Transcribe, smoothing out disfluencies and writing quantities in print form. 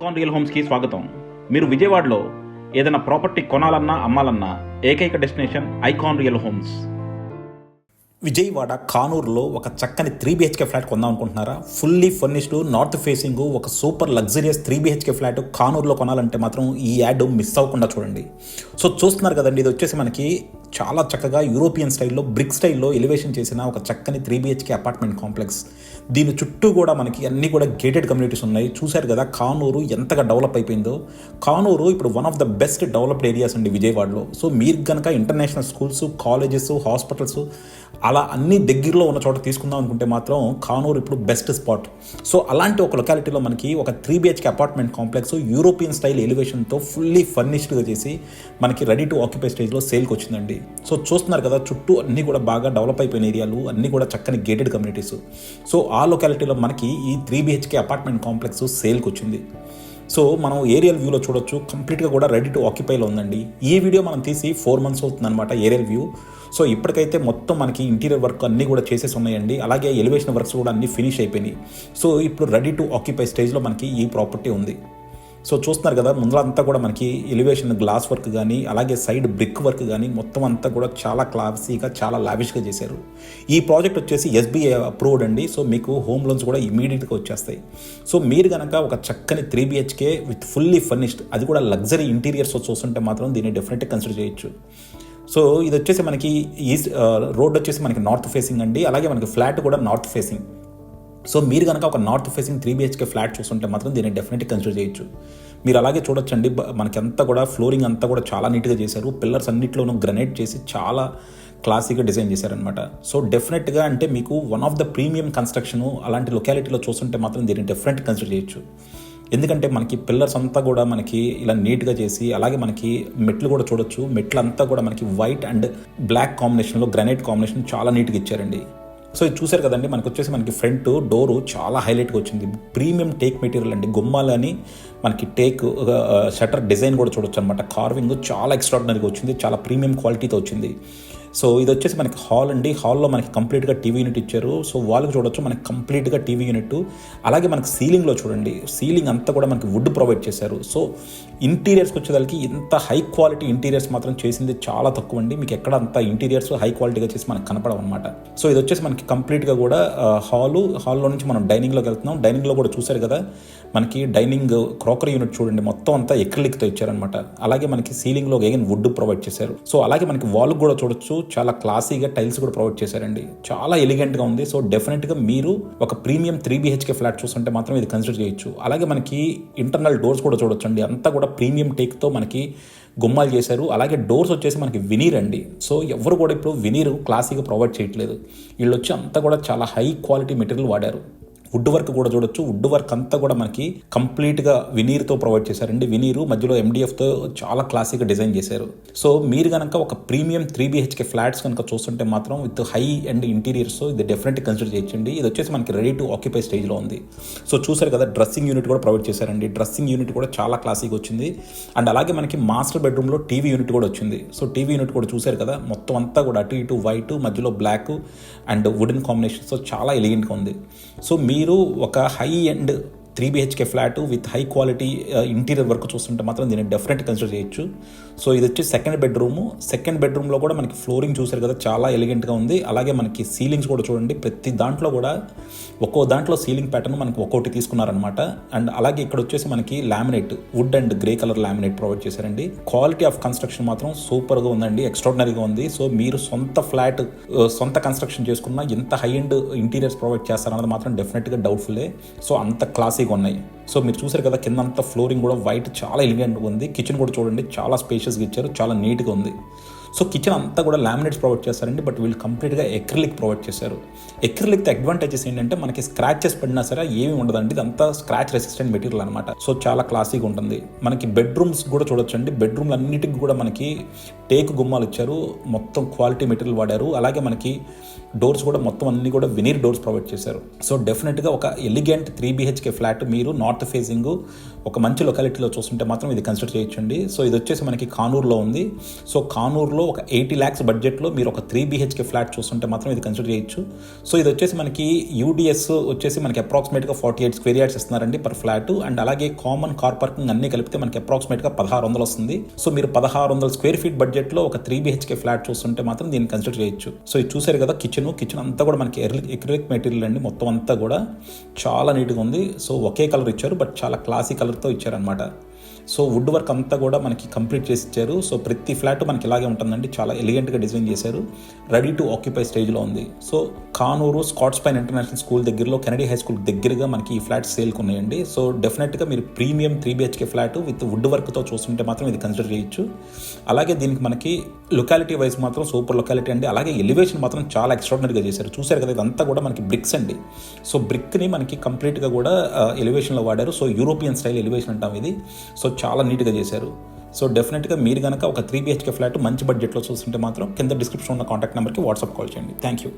Icon real హోమ్స్కి స్వాగతం. మీరు విజయవాడలో ఏదైనా ప్రాపర్టీ కొనాలన్నా అమ్మాలన్నా ఏకైక destination icon real homes. Vijayawada కానూరులో ఒక చక్కని 3BHK ఫ్లాట్ కొందాం అనుకుంటున్నారా? ఫుల్లీ ఫర్నిష్డ్, నార్త్ ఫేసింగ్, ఒక సూపర్ లగ్జరియస్ 3BHK ఫ్లాట్ కానూరులో కొనాలంటే మాత్రం ఈ యాడ్ మిస్ అవ్వకుండా చూడండి. సో చూస్తున్నారు కదండి, ఇది వచ్చేసి మనకి చాలా చక్కగా యూరోపియన్ స్టైల్లో, బ్రిక్ స్టైల్లో ఎలివేషన్ చేసిన ఒక చక్కని 3BHK అపార్ట్మెంట్ కాంప్లెక్స్. దీని చుట్టూ కూడా మనకి అన్నీ కూడా గేటెడ్ కమ్యూనిటీస్ ఉన్నాయి. చూశారు కదా కానూరు ఎంతగా డెవలప్ అయిపోయిందో. కానూరు ఇప్పుడు one of the best developed areas అండి విజయవాడలో. సో మీరు కనుక ఇంటర్నేషనల్ స్కూల్స్, కాలేజెస్, హాస్పిటల్స్ అలా అన్ని దగ్గరలో ఉన్న చోట తీసుకుందాం అనుకుంటే మాత్రం కానూరు ఇప్పుడు బెస్ట్ స్పాట్. సో అలాంటి ఒక లొకాలిటీలో మనకి ఒక 3BHK apartment complex European style ఎలివేషన్తో ఫుల్లీ ఫర్నిష్డ్గా చేసి మనకి రెడీ టు ఆక్యుపై స్టేజ్లో సేల్కి వచ్చిందండి. సో చూస్తున్నారు కదా, చుట్టూ అన్నీ కూడా బాగా డెవలప్ అయిపోయిన ఏరియాలు, అన్నీ కూడా చక్కని గేటెడ్ కమ్యూనిటీస్. సో ఆ లొకాలిటీలో మనకి ఈ 3BHK అపార్ట్మెంట్ కాంప్లెక్స్ సేల్కి వచ్చింది. సో మనం ఏరియల్ వ్యూలో చూడొచ్చు, కంప్లీట్గా కూడా రెడీ టు ఆక్యుపైలో ఉందండి. ఈ వీడియో మనం తీసి 4 months అవుతుందన్నమాట ఏరియల్ వ్యూ. సో ఇప్పటికైతే మొత్తం మనకి ఇంటీరియర్ వర్క్ అన్నీ కూడా చేసేసి ఉన్నాయండి. అలాగే ఎలివేషన్ వర్క్స్ కూడా అన్నీ ఫినిష్ అయిపోయినాయి. సో ఇప్పుడు రెడీ టు ఆక్యుపై స్టేజ్లో మనకి ఈ ప్రాపర్టీ ఉంది. సో చూస్తున్నారు కదా, ముందరంతా కూడా మనకి ఎలివేషన్ గ్లాస్ వర్క్ కానీ, అలాగే సైడ్ బ్రిక్ వర్క్ కానీ మొత్తం అంతా కూడా చాలా క్లాసీగా, చాలా లావిష్గా చేశారు. ఈ ప్రాజెక్ట్ వచ్చేసి SBI అప్రూవ్డ్ అండి. సో మీకు హోమ్ లోన్స్ కూడా ఇమీడియట్గా వచ్చేస్తాయి. సో మీరు కనుక ఒక చక్కని 3BHK విత్ ఫుల్లీ ఫర్నిష్డ్, అది కూడా లగ్జరీ ఇంటీరియర్స్ చూస్తుంటే మాత్రం దీన్ని డెఫినెట్గా కన్సిడర్ చేయొచ్చు. సో ఇది వచ్చేసి మనకి ఈస్ట్ రోడ్ వచ్చేసి మనకి నార్త్ ఫేసింగ్ అండి. అలాగే మనకి ఫ్లాట్ కూడా నార్త్ ఫేసింగ్. సో మీరు కనుక ఒక నార్త్ ఫేసింగ్ 3BHK ఫ్లాట్ చూస్తుంటే మాత్రం దీన్ని డెఫినెట్గా కన్సిడర్ చేయొచ్చు. మీరు అలాగే చూడొచ్చండి, మనకి అంతా కూడా ఫ్లోరింగ్ అంతా కూడా చాలా నీట్గా చేశారు. పిల్లర్స్ అన్నింటిలోనూ గ్రనైట్ చేసి చాలా క్లాసీగా డిజైన్ చేశారనమాట. సో డెఫినెట్గా అంటే మీకు one of the premium construction అలాంటి లొకాలిటీలో చూస్తుంటే మాత్రం దీన్ని డెఫినెట్గా కన్సిడర్ చేయొచ్చు. ఎందుకంటే మనకి పిల్లర్స్ అంతా కూడా మనకి ఇలా నీట్గా చేసి, అలాగే మనకి మెట్లు కూడా చూడొచ్చు. మెట్లు అంతా కూడా మనకి వైట్ అండ్ బ్లాక్ కాంబినేషన్లో గ్రానైట్ కాంబినేషన్ చాలా నీట్గా ఇచ్చారండి. సో ఇది చూసారు కదండి, మనకి వచ్చేసి మనకి ఫ్రంట్ డోరు చాలా హైలైట్గా వచ్చింది. ప్రీమియం టేక్ మెటీరియల్ అండి. గుమ్మాలని మనకి టేక్ షట్టర్ డిజైన్ కూడా చూడొచ్చు అనమాట. కార్వింగ్ చాలా ఎక్స్ట్రాడినరీగా వచ్చింది, చాలా ప్రీమియం క్వాలిటీతో వచ్చింది. సో ఇది వచ్చేసి మనకి హాల్ అండి. హాల్లో మనకి కంప్లీట్గా టీవీ యూనిట్ ఇచ్చారు. సో వాళ్ళకి చూడొచ్చు మనకి కంప్లీట్గా టీవీ యూనిట్. అలాగే మనకి సీలింగ్లో చూడండి, సీలింగ్ అంతా కూడా మనకి వుడ్ ప్రొవైడ్ చేశారు. సో ఇంటీరియర్స్కి వచ్చేదానికి ఇంత హై క్వాలిటీ ఇంటీరియర్స్ మాత్రం చేసింది చాలా తక్కువ అండి. మీకు ఎక్కడ అంత ఇంటీరియర్స్ హై క్వాలిటీగా చేసి మనకు కనపడవు అనమాట. సో ఇది వచ్చేసి మనకి కంప్లీట్గా కూడా హాల్లో నుంచి మనం డైనింగ్లోకి వెళ్తున్నాం. డైనింగ్లో కూడా చూసారు కదా, మనకి డైనింగ్ క్రాకరీ యూనిట్ చూడండి, మొత్తం అంతా ఎక్రిలిక్తో ఇచ్చారనమాట. అలాగే మనకి సీలింగ్లో అగైన్ వుడ్ ప్రొవైడ్ చేశారు. సో అలాగే మనకి వాల్ కూడా చూడొచ్చు, చాలా క్లాసీగా టైల్స్ కూడా ప్రొవైడ్ చేశారండి. చాలా ఎలిగెంట్గా ఉంది. సో డెఫినెట్గా మీరు ఒక ప్రీమియం 3BHK ఫ్లాట్ చూస్తుంటే మాత్రం ఇది కన్సిడర్ చేయొచ్చు. అలాగే మనకి ఇంటర్నల్ డోర్స్ కూడా చూడొచ్చు అండి. అంతా కూడా ప్రీమియం టేక్తో మనకి గుమ్మాలు చేశారు. అలాగే డోర్స్ వచ్చేసి మనకి వినీర్ అండి. సో ఎవరు కూడా ఇప్పుడు వినీర్ క్లాసీగా ప్రొవైడ్ చేయట్లేదు. వీళ్ళు వచ్చి అంతా కూడా చాలా హై క్వాలిటీ మెటీరియల్ వాడారు. వుడ్ వర్క్ కూడా చూడొచ్చు. వుడ్ వర్క్ అంతా కూడా మనకి కంప్లీట్గా వినీర్తో ప్రొవైడ్ చేశారండి. వినీరు మధ్యలో MDFతో చాలా క్లాసీగా డిజైన్ చేశారు. సో మీరు కనుక ఒక ప్రీమియం 3BHK ఫ్లాట్స్ కనుక చూస్తుంటే మాత్రం విత్ హై అండ్ ఇంటీరియర్స్ ఇది డెఫినెట్గా కన్సిడర్ చేయొచ్చండి. ఇది వచ్చేసి మనకి రెడీ టు ఆక్యుపై స్టేజ్లో ఉంది. సో చూసారు కదా, డ్రెస్సింగ్ యూనిట్ కూడా ప్రొవైడ్ చేశారండి. డ్రెస్సింగ్ యూనిట్ కూడా చాలా క్లాసీగా వచ్చింది. అండ్ అలాగే మనకి మాస్టర్ బెడ్రూమ్లో టీవీ యూనిట్ కూడా వచ్చింది. సో టీవీ యూనిట్ కూడా చూసారు కదా, మొత్తం అంతా కూడా అటు ఇటు వైట్, మధ్యలో బ్లాక్ అండ్ వుడెన్ కాంబినేషన్స్తో చాలా ఎలిగెంట్గా ఉంది. సో మీరు ఒక high and 3BHK flat with high quality interior work చూస్తుంటే మాత్రం దీన్ని డెఫినెట్గా కన్సిడర్ చేయొచ్చు. సో ఇది వచ్చి సెకండ్ బెడ్రూమ్లో కూడా మనకి ఫ్లోరింగ్ చూసారు కదా, చాలా ఎలిగెంట్గా ఉంది. అలాగే మనకి సీలింగ్స్ కూడా చూడండి, ప్రతి దాంట్లో కూడా ఒక్కో దాంట్లో సీలింగ్ ప్యాటర్న్ మనకి ఒక్కోటి తీసుకున్నారనమాట. అండ్ అలాగే ఇక్కడ వచ్చేసి మనకి laminate, wood and grey colour laminate provide చేశారండి. క్వాలిటీ ఆఫ్ కన్స్ట్రక్షన్ మాత్రం సూపర్గా ఉందండి, ఎక్స్ట్రాడినరీగా ఉంది. సో మీరు సొంత కన్స్ట్రక్షన్ చేసుకున్న ఇంత హై అండ్ ఇంటీరియర్స్ ప్రొవైడ్ చేస్తారన్నది మాత్రం డెఫినెట్గా డౌట్ఫుల్లే. సో అంత క్లాసీగా ఉన్నాయి. సో మీరు చూసారు కదా, కింద అంతా ఫ్లోరింగ్ కూడా వైట్ చాలా ఎలిగెంట్గా ఉంది. కిచెన్ కూడా చూడండి, చాలా స్పేషియస్గా ఇచ్చారు, చాలా నీట్గా ఉంది. సో కిచెన్ అంతా కూడా లామినేట్స్ ప్రొవైడ్ చేస్తారండి. బట్ వీళ్ళు కంప్లీట్గా ఎక్రిలిక్ ప్రొవైడ్ చేశారు. ఎక్రిలిక్ అడ్వాంటేజెస్ ఏంటంటే మనకి స్క్రాచెస్ పడినా సరే ఏమి ఉండదండి, ఇదంతా స్క్రాచ్ రెసిస్టెంట్ మెటీరియల్ అనమాట. సో చాలా క్లాసీగా ఉంటుంది. మనకి బెడ్రూమ్స్ కూడా చూడొచ్చండి. బెడ్రూమ్లు అన్నిటికి కూడా మనకి టేక్ గుమ్మాలు ఇచ్చారు, మొత్తం క్వాలిటీ మెటీరియల్ వాడారు. అలాగే మనకి డోర్స్ కూడా మొత్తం అన్ని కూడా వినీర్ డోర్స్ ప్రొవైడ్ చేశారు. సో డెఫినెట్గా ఒక ఎలిగెంట్ 3BHK ఫ్లాట్ మీరు నార్త్ ఫేసింగ్ ఒక మంచి లొకాలిటీలో చూస్తుంటే మాత్రం ఇది కన్సిడర్ చేయొచ్చండి. సో ఇది వచ్చేసి మనకి కానూరులో ఉంది. సో కానూరులో కానూరులో ఒక 80 lakhs బడ్జెట్లో మీరు ఒక 3 BHK ఫ్లాట్ చూస్తుంటే మాత్రం ఇది కన్సిడర్ చేయొచ్చు. సో ఇది వచ్చేసి మనకి యూడిఎస్ వచ్చేసి మనకి అప్రాక్సిమేట్గా 48 square yards ఇస్తున్నారండి పర్ ఫ్లాట్. అండ్ అలాగే కామన్ కార్ పార్కింగ్ అన్ని కలిపితే మనకి అప్రాక్సిమేట్గా 1600 వస్తుంది. సో మీరు 1600 square feet బడ్జెట్లో ఒక 3 BHK ఫ్లాట్ చూస్తుంటే మాత్రం దీన్ని కన్సిడర్ చేయొచ్చు. సో ఇది చూసారు కదా కిచెన్ అంతా కూడా మనకి ఎక్రిలిక్ మెటీరియల్ అండి. మొత్తం అంతా కూడా చాలా నీట్గా ఉంది. సో ఒకే కలర్ ఇచ్చారు, బట్ చాలా క్లాసీ కలర్తో ఇచ్చారనమాట. సో వుడ్ వర్క్ అంతా కూడా మనకి కంప్లీట్ చేసి ఇచ్చారు. సో ప్రతి ఫ్లాట్ మనకి ఇలాగే ఉంటుందండి, చాలా ఎలిగెంట్గా డిజైన్ చేశారు. రెడీ టు ఆక్యుపై స్టేజ్లో ఉంది. So Kanuru Scots pine international school దగ్గరలో కెనడీ హై స్కూల్ దగ్గరగా మనకి ఈ ఫ్లాట్ సేల్కి ఉన్నాయండి. సో డెఫినెట్గా మీరు premium 3 BHK flat with would వర్క్తో చూస్తుంటే మాత్రం ఇది కన్సిడర్ చేయొచ్చు. అలాగే దీనికి మనకి లొకాలిటీ వైజ్ మాత్రం సూపర్ లొకాలిటీ అండి. అలాగే ఎలివేషన్ మాత్రం చాలా ఎక్స్ట్రాడినరీగా చేశారు. చూశారు కదా, ఇదంతా కూడా మనకి బ్రిక్స్ అండి. సో బ్రిక్ని మనకి కంప్లీట్గా కూడా ఎలివేషన్లో వాడారు. సో యూరోపియన్ స్టైల్ ఎలివేషన్ అంటాం ఇది. సో చాలా నీట్గా చేశారు. సో డెఫినెట్గా మీరు కనుక ఒక 3 BHK ఫ్లాట్ మంచి బడ్జెట్లో చూస్తుంటే మాత్రం కింద డిస్క్రిప్షన్ ఉన్న కాంటాక్ట్ నెంబర్కి వాట్సాప్ కాల్ చేయండి. Thank you.